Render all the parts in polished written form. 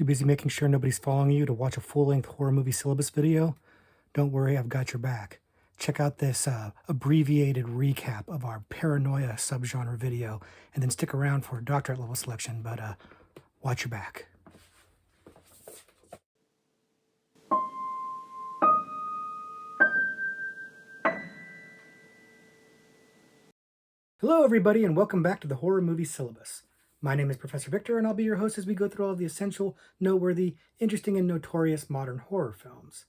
Too busy making sure nobody's following you to watch a full-length horror movie syllabus video? Don't worry, I've got your back. Check out this abbreviated recap of our Paranoia subgenre video, and then stick around for a doctorate level selection, but watch your back. Hello everybody, and welcome back to the Horror Movie Syllabus. My name is Professor Victor, and I'll be your host as we go through all of the essential, noteworthy, interesting, and notorious modern horror films.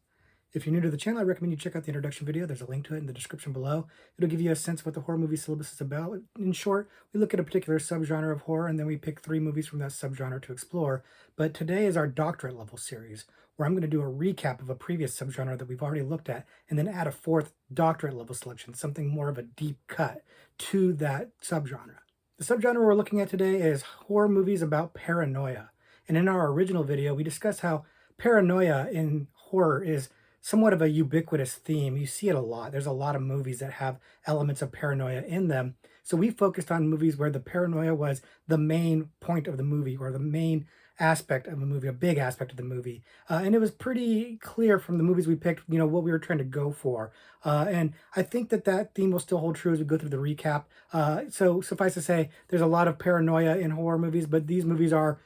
If you're new to the channel, I recommend you check out the introduction video. There's a link to it in the description below. It'll give you a sense of what the horror movie syllabus is about. In short, we look at a particular subgenre of horror, and then we pick 3 movies from that subgenre to explore. But today is our doctorate level series, where I'm going to do a recap of a previous subgenre that we've already looked at, and then add a 4th doctorate level selection, something more of a deep cut to that subgenre. The subgenre we're looking at today is horror movies about paranoia. And in our original video, we discussed how paranoia in horror is somewhat of a ubiquitous theme. You see it a lot. There's a lot of movies that have elements of paranoia in them. So we focused on movies where the paranoia was the main point of the movie, or the main aspect of the movie, a big aspect of the movie. And it was pretty clear from the movies we picked, what we were trying to go for. And I think that theme will still hold true as we go through the recap. So suffice to say, there's a lot of paranoia in horror movies, but these movies are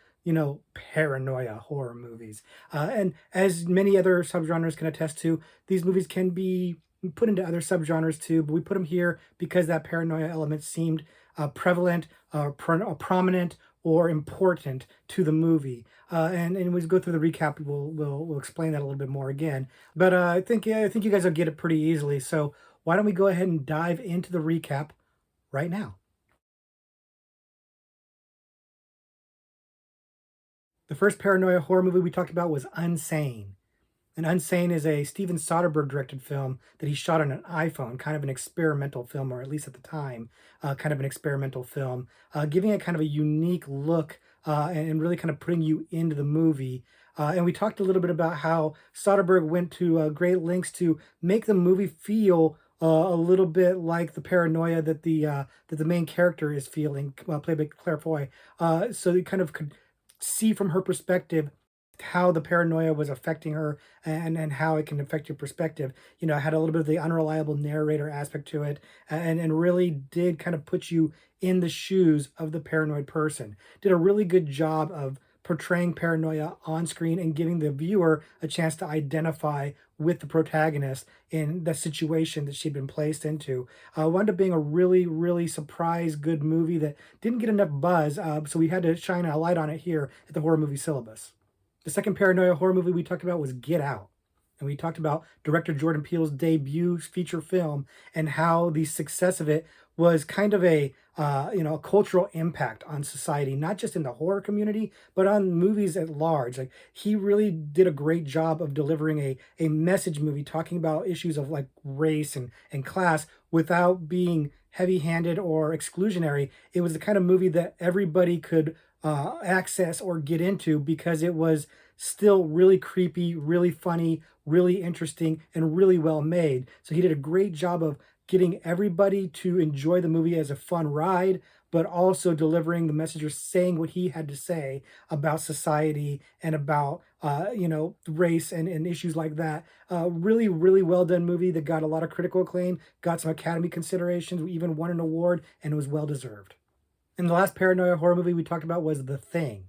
paranoia horror movies. And as many other subgenres can attest to, these movies can be put into other subgenres too, but we put them here because that paranoia element seemed prevalent, prominent, or important to the movie. And as we go through the recap, we'll explain that a little bit more again. But I think you guys will get it pretty easily. So why don't we go ahead and dive into the recap right now? The first paranoia horror movie we talked about was Unsane. And Unsane is a Steven Soderbergh directed film that he shot on an iPhone, kind of an experimental film, or at least at the time, kind of an experimental film, giving it kind of a unique look and really kind of putting you into the movie. And we talked a little bit about how Soderbergh went to great lengths to make the movie feel a little bit like the paranoia that the main character is feeling, played by Claire Foy. So you kind of could see from her perspective how the paranoia was affecting her, and how it can affect your perspective. It had a little bit of the unreliable narrator aspect to it, and really did kind of put you in the shoes of the paranoid person. Did a really good job of portraying paranoia on screen and giving the viewer a chance to identify with the protagonist in the situation that she'd been placed into. Wound up being a really, really surprise good movie that didn't get enough buzz, so we had to shine a light on it here at the Horror Movie Syllabus. The second paranoia horror movie we talked about was Get Out. And we talked about director Jordan Peele's debut feature film, and how the success of it was kind of a cultural impact on society, not just in the horror community, but on movies at large. Like, he really did a great job of delivering a message movie talking about issues of like race and class without being heavy-handed or exclusionary. It was the kind of movie that everybody could access or get into, because it was still really creepy, really funny, really interesting, and really well made. So he did a great job of getting everybody to enjoy the movie as a fun ride, but also delivering the message, or saying what he had to say about society and about race and issues like that. Really, really well done movie that got a lot of critical acclaim, got some Academy considerations, we even won an award, and it was well deserved. And the last paranoia horror movie we talked about was The Thing.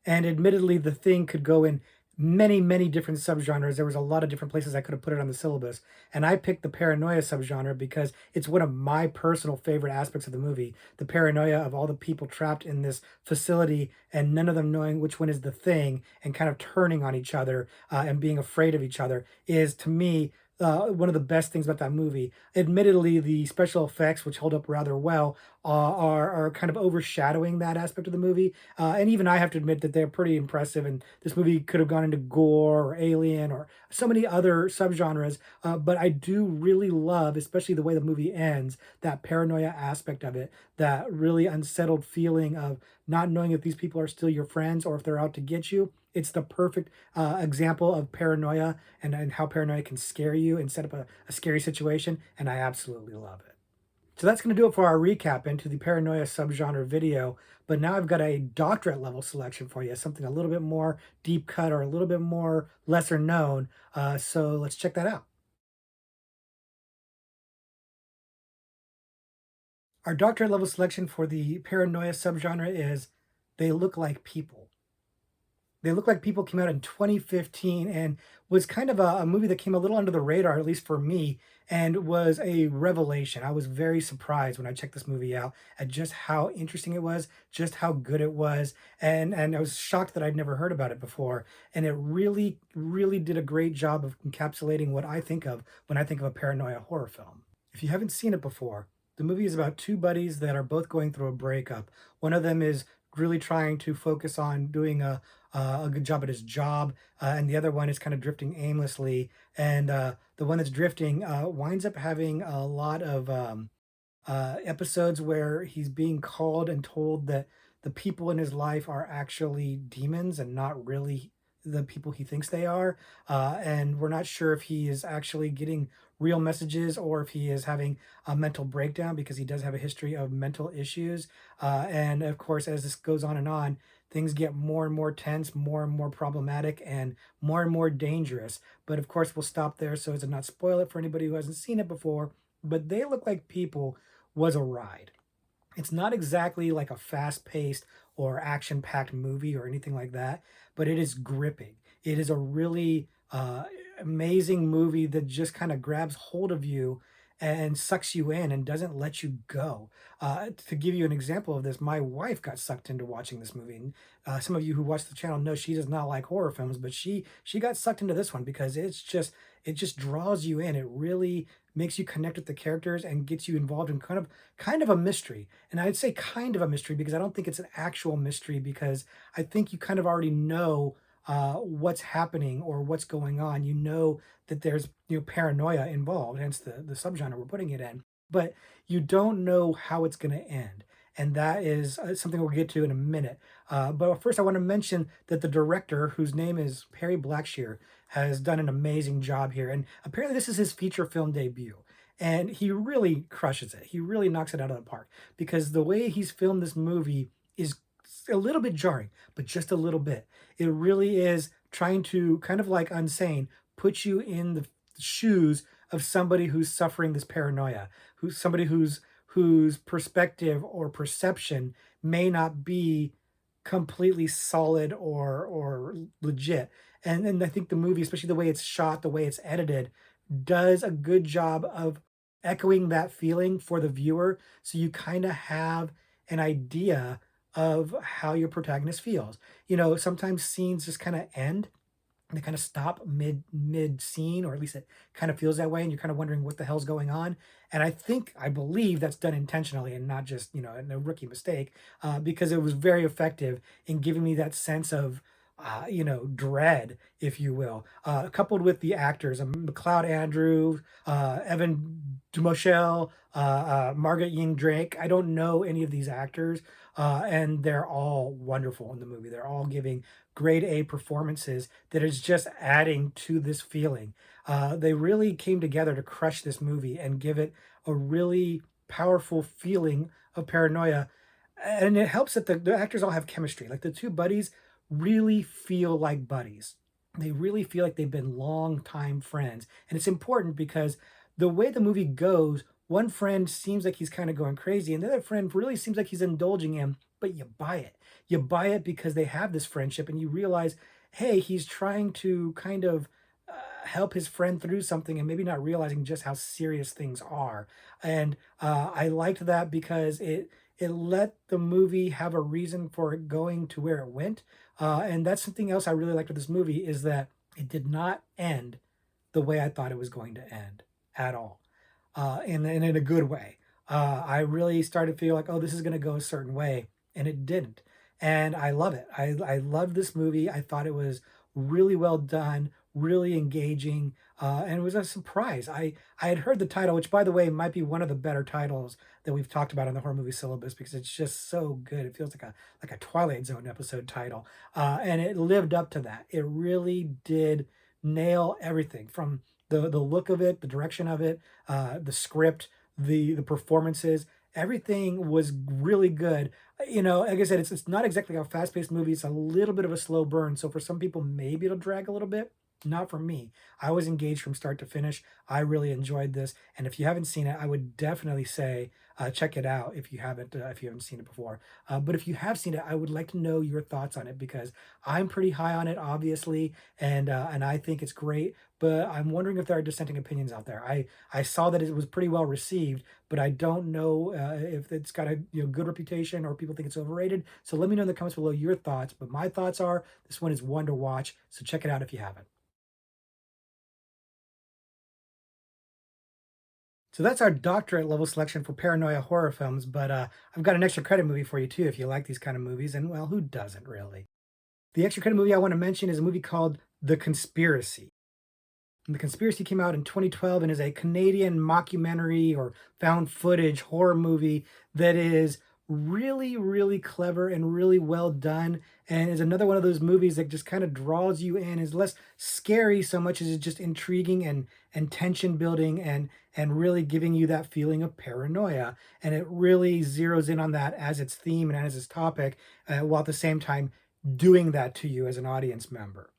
And admittedly, The Thing could go in many, many different subgenres. There was a lot of different places I could have put it on the syllabus. And I picked the paranoia subgenre because it's one of my personal favorite aspects of the movie. The paranoia of all the people trapped in this facility, and none of them knowing which one is the thing, and kind of turning on each other and being afraid of each other, is, to me, one of the best things about that movie. Admittedly, the special effects, which hold up rather well, are kind of overshadowing that aspect of the movie. And even I have to admit that they're pretty impressive. And this movie could have gone into gore or alien or so many other subgenres. But I do really love, especially the way the movie ends, that paranoia aspect of it, that really unsettled feeling of not knowing if these people are still your friends or if they're out to get you. It's the perfect example of paranoia, and how paranoia can scare you and set up a scary situation, and I absolutely love it. So that's going to do it for our recap into the paranoia subgenre video. But now I've got a doctorate level selection for you, something a little bit more deep cut or a little bit more lesser known. So let's check that out. Our doctorate level selection for the paranoia subgenre is They Look Like People. They Look Like People came out in 2015 and was kind of a movie that came a little under the radar, at least for me, and was a revelation. I was very surprised when I checked this movie out at just how interesting it was, just how good it was, and I was shocked that I'd never heard about it before. And it really, really did a great job of encapsulating what I think of when I think of a paranoia horror film. If you haven't seen it before, the movie is about two buddies that are both going through a breakup. One of them is really trying to focus on doing a good job at his job, and the other one is kind of drifting aimlessly. And the one that's drifting winds up having a lot of episodes where he's being called and told that the people in his life are actually demons and not really the people he thinks they are. And we're not sure if he is actually getting real messages or if he is having a mental breakdown because he does have a history of mental issues. And of course, as this goes on, things get more and more tense, more and more problematic, and more dangerous. But of course, we'll stop there so as to not spoil it for anybody who hasn't seen it before. But They Look Like People was a ride. It's not exactly like a fast paced or action packed movie or anything like that, but it is gripping. It is a really amazing movie that just kind of grabs hold of you and sucks you in and doesn't let you go. To give you an example of this, my wife got sucked into watching this movie. And, some of you who watch the channel know she does not like horror films, but she got sucked into this one because it just draws you in. It really makes you connect with the characters and gets you involved in kind of a mystery. And I'd say kind of a mystery because I don't think it's an actual mystery because I think you kind of already know what's happening or what's going on. You know that there's paranoia involved, hence the subgenre we're putting it in. But you don't know how it's going to end. And that is something we'll get to in a minute. But first, I want to mention that the director, whose name is Perry Blackshear, has done an amazing job here. And apparently, this is his feature film debut. And he really crushes it. He really knocks it out of the park because the way he's filmed this movie is a little bit jarring, but just a little bit. It really is trying to kind of like Unsane, put you in the shoes of somebody who's suffering this paranoia, who's somebody whose perspective or perception may not be completely solid or legit. And I think the movie, especially the way it's shot, the way it's edited, does a good job of echoing that feeling for the viewer. So you kind of have an idea of how your protagonist feels. Sometimes scenes just kind of end, they kind of stop mid scene, or at least it kind of feels that way, and you're kind of wondering what the hell's going on. And I believe that's done intentionally and not just a rookie mistake, because it was very effective in giving me that sense of dread, if you will, coupled with the actors, McLeod Andrews, Evan Dumoshel, Margaret Ying Drake. I don't know any of these actors, and they're all wonderful in the movie. They're all giving grade A performances that is just adding to this feeling. They really came together to crush this movie and give it a really powerful feeling of paranoia. And it helps that the actors all have chemistry. Like the two buddies really feel like buddies. They really feel like they've been longtime friends. And it's important because the way the movie goes, one friend seems like he's kind of going crazy, and the other friend really seems like he's indulging him, but you buy it. You buy it because they have this friendship, and you realize, hey, he's trying to kind of help his friend through something and maybe not realizing just how serious things are. And I liked that because it let the movie have a reason for it going to where it went. And that's something else I really liked with this movie is that it did not end the way I thought it was going to end at all, and in a good way. I really started to feel like, oh, this is going to go a certain way, and it didn't. And I love it. I love this movie. I thought it was really well done, really engaging, and it was a surprise. I had heard the title, which by the way might be one of the better titles that we've talked about on the horror movie syllabus because it's just so good. It feels like a Twilight Zone episode title, and it lived up to that. It really did nail everything from the look of it, the direction of it, the script, the performances, everything was really good. You know, like I said, it's not exactly a fast-paced movie, it's a little bit of a slow burn, so for some people, maybe it'll drag a little bit. Not for me. I was engaged from start to finish. I really enjoyed this, and if you haven't seen it, I would definitely say, check it out if you haven't seen it before. But if you have seen it, I would like to know your thoughts on it because I'm pretty high on it, obviously, and I think it's great. But I'm wondering if there are dissenting opinions out there. I saw that it was pretty well received, but I don't know if it's got a good reputation or people think it's overrated. So let me know in the comments below your thoughts. But my thoughts are this one is one to watch. So check it out if you haven't. So that's our doctorate level selection for paranoia horror films. But I've got an extra credit movie for you too if you like these kind of movies. And well, who doesn't really? The extra credit movie I want to mention is a movie called The Conspiracy. And The Conspiracy came out in 2012 and is a Canadian mockumentary or found footage horror movie that is really, really clever and really well done. And is another one of those movies that just kind of draws you in. Is less scary so much as it's just intriguing and tension building and really giving you that feeling of paranoia. And it really zeroes in on that as its theme and as its topic, while at the same time doing that to you as an audience member.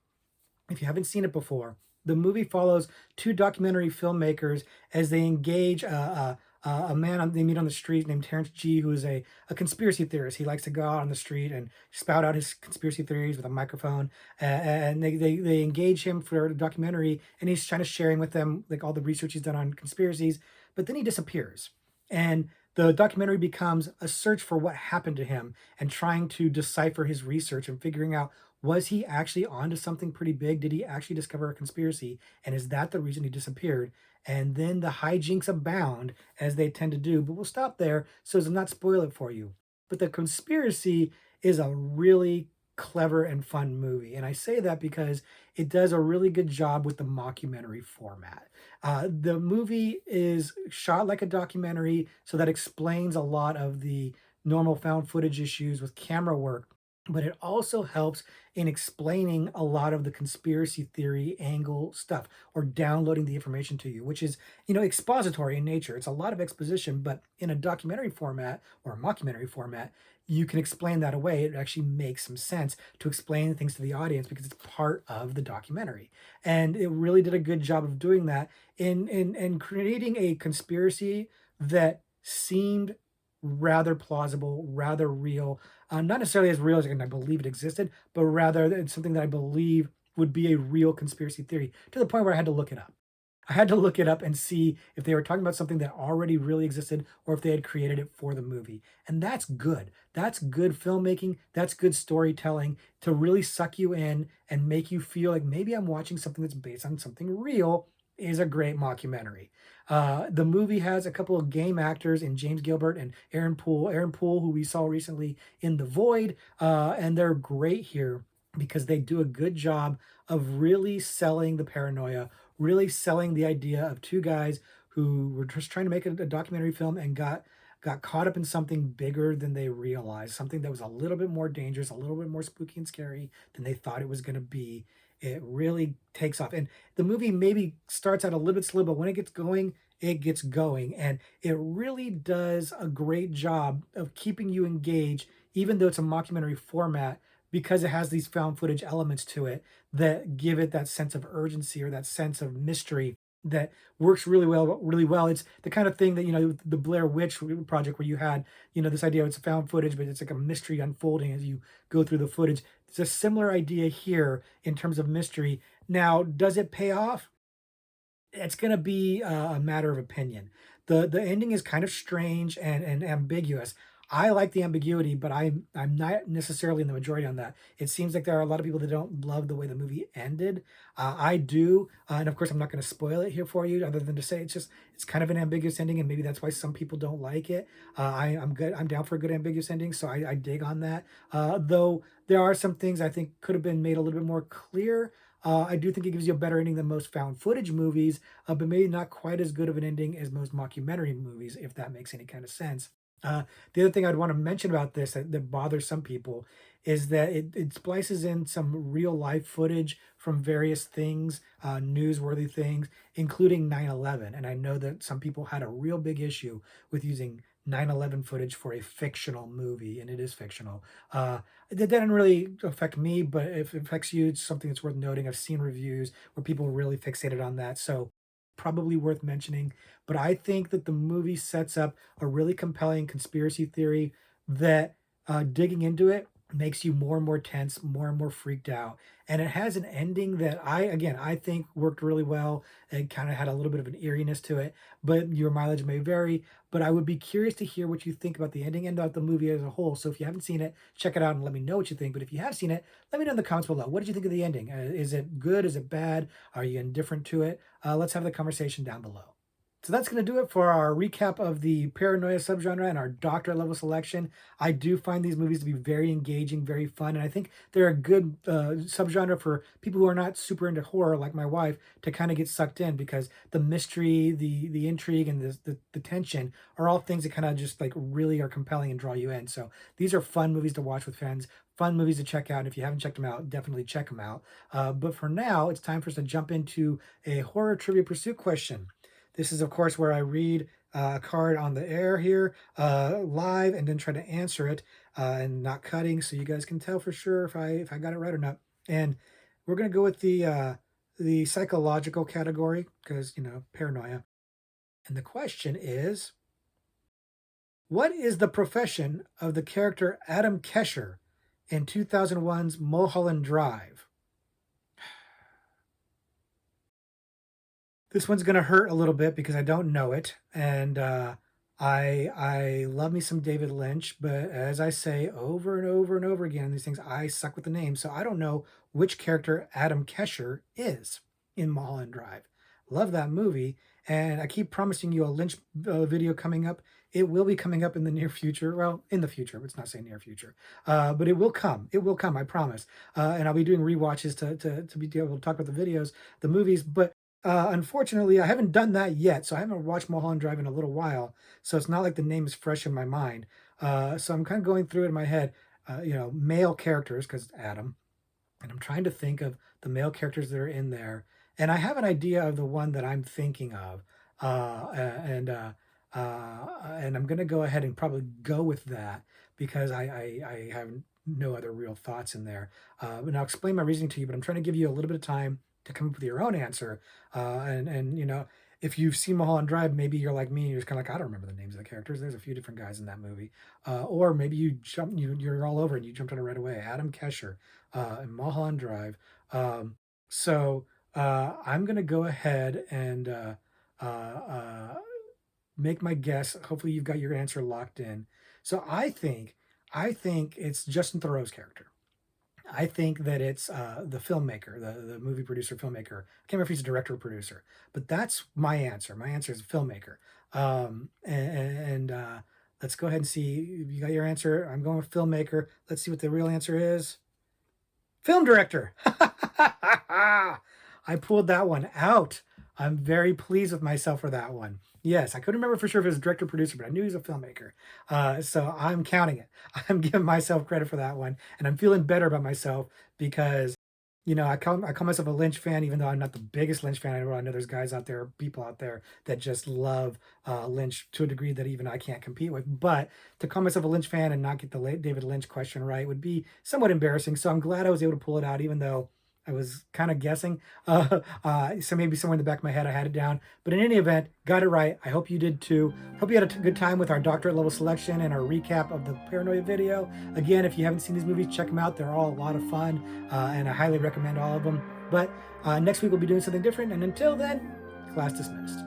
If you haven't seen it before, the movie follows two documentary filmmakers as they engage a man they meet on the street named Terrence G, who is a conspiracy theorist. He likes to go out on the street and spout out his conspiracy theories with a microphone. And they engage him for a documentary, and he's trying to sharing with them like all the research he's done on conspiracies. But then he disappears, and the documentary becomes a search for what happened to him and trying to decipher his research and figuring out, was he actually onto something pretty big? Did he actually discover a conspiracy? And is that the reason he disappeared? And then the hijinks abound, as they tend to do. But we'll stop there so as to not spoil it for you. But The Conspiracy is a really clever and fun movie. And I say that because it does a really good job with the mockumentary format. The movie is shot like a documentary, so that explains a lot of the normal found footage issues with camera work, but it also helps in explaining a lot of the conspiracy theory angle stuff or downloading the information to you, which is, expository in nature. It's a lot of exposition, but in a documentary format or a mockumentary format, you can explain that away. It actually makes some sense to explain things to the audience because it's part of the documentary. And it really did a good job of doing that in creating a conspiracy that seemed rather plausible, rather real, not necessarily as real as I believe it existed, but rather it's something that I believe would be a real conspiracy theory to the point where I had to look it up. I had to look it up and see if they were talking about something that already really existed or if they had created it for the movie. And that's good. That's good filmmaking. That's good storytelling to really suck you in and make you feel like maybe I'm watching something that's based on something real is a great mockumentary. The movie has a couple of game actors in James Gilbert and Aaron Poole. Aaron Poole, who we saw recently in The Void, and they're great here because they do a good job of really selling the paranoia, really selling the idea of two guys who were just trying to make a documentary film and got caught up in something bigger than they realized, something that was a little bit more dangerous, a little bit more spooky and scary than they thought it was going to be. It really takes off. And the movie maybe starts out a little bit slow, but when it gets going, it gets going. And it really does a great job of keeping you engaged, even though it's a mockumentary format, because it has these found footage elements to it that give it that sense of urgency or that sense of mystery that works really well, really well. It's the kind of thing that, the Blair Witch Project, where you had, this idea of it's found footage, but it's like a mystery unfolding as you go through the footage. It's a similar idea here in terms of mystery. Now, does it pay off? It's gonna be a matter of opinion. The ending is kind of strange and ambiguous. I like the ambiguity, but I'm not necessarily in the majority on that. It seems like there are a lot of people that don't love the way the movie ended. I do, and of course, I'm not going to spoil it here for you, other than to say it's kind of an ambiguous ending, and maybe that's why some people don't like it. I'm good. I'm down for a good ambiguous ending, so I dig on that. Though there are some things I think could have been made a little bit more clear. I do think it gives you a better ending than most found footage movies, but maybe not quite as good of an ending as most mockumentary movies, if that makes any kind of sense. The other thing I'd want to mention about this that bothers some people is that it splices in some real life footage from various things, newsworthy things, including 9/11. And I know that some people had a real big issue with using 9/11 footage for a fictional movie, and it is fictional. That didn't really affect me, but if it affects you, it's something that's worth noting. I've seen reviews where people really fixated on that. So probably worth mentioning. But I think that the movie sets up a really compelling conspiracy theory that digging into it makes you more and more tense, more and more freaked out. And it has an ending that I think worked really well. It kind of had a little bit of an eeriness to it, but your mileage may vary. But I would be curious to hear what you think about the ending and about the movie as a whole. So if you haven't seen it, check it out and let me know what you think. But if you have seen it, let me know in the comments below. What did you think of the ending? Is it good? Is it bad? Are you indifferent to it? Let's have the conversation down below. So that's going to do it for our recap of the Paranoia subgenre and our doctorate level selection. I do find these movies to be very engaging, very fun, and I think they're a good subgenre for people who are not super into horror, like my wife, to kind of get sucked in, because the mystery, the intrigue, and the tension are all things that kind of just like really are compelling and draw you in. So these are fun movies to watch with friends, fun movies to check out. And if you haven't checked them out, definitely check them out. But for now, it's time for us to jump into a horror trivia pursuit question. This is, of course, where I read a card on the air here live and then try to answer it and not cutting, so you guys can tell for sure if I got it right or not. And we're going to go with the psychological category because, paranoia. And the question is, what is the profession of the character Adam Kesher in 2001's Mulholland Drive? This one's gonna hurt a little bit because I don't know it, and I love me some David Lynch, but as I say over and over and over again, these things I suck with the names, so I don't know which character Adam Kesher is in Mulholland Drive. Love that movie, and I keep promising you a Lynch video coming up. It will be coming up in the near future. Well, in the future, let's not say near future, but it will come. It will come, I promise. And I'll be doing rewatches to be able to talk about the videos, the movies, but unfortunately, I haven't done that yet, so I haven't watched Mulholland Drive in a little while, so it's not like the name is fresh in my mind. So I'm kind of going through it in my head, male characters, because Adam, and I'm trying to think of the male characters that are in there, and I have an idea of the one that I'm thinking of, and I'm gonna go ahead and probably go with that because I have no other real thoughts in there. And I'll explain my reasoning to you, but I'm trying to give you a little bit of time to come up with your own answer. And if you've seen Mulholland Drive, maybe you're like me and you're just kind of like, I don't remember the names of the characters. There's a few different guys in that movie. Or maybe you're all over and you jumped on it right away. Adam Kesher in Mulholland Drive. I'm gonna go ahead and uh, make my guess. Hopefully you've got your answer locked in. So I think it's Justin Theroux's character. I think that it's the filmmaker, the movie producer, filmmaker. I can't remember if he's a director or producer, but that's my answer. My answer is filmmaker. And let's go ahead and see if you got your answer. I'm going with filmmaker. Let's see what the real answer is. Film director. I pulled that one out. I'm very pleased with myself for that one. Yes, I couldn't remember for sure if it was director or producer, but I knew he was a filmmaker. So I'm counting it. I'm giving myself credit for that one, and I'm feeling better about myself because, I call myself a Lynch fan, even though I'm not the biggest Lynch fan. I know there's guys out there, people out there that just love Lynch to a degree that even I can't compete with. But to call myself a Lynch fan and not get the David Lynch question right would be somewhat embarrassing. So I'm glad I was able to pull it out, even though I was kind of guessing. So maybe somewhere in the back of my head I had it down. But in any event, got it right. I hope you did too. Hope you had a good time with our doctorate level selection and our recap of the Paranoia video. Again, if you haven't seen these movies, check them out. They're all a lot of fun, and I highly recommend all of them. But next week we'll be doing something different. And until then, class dismissed.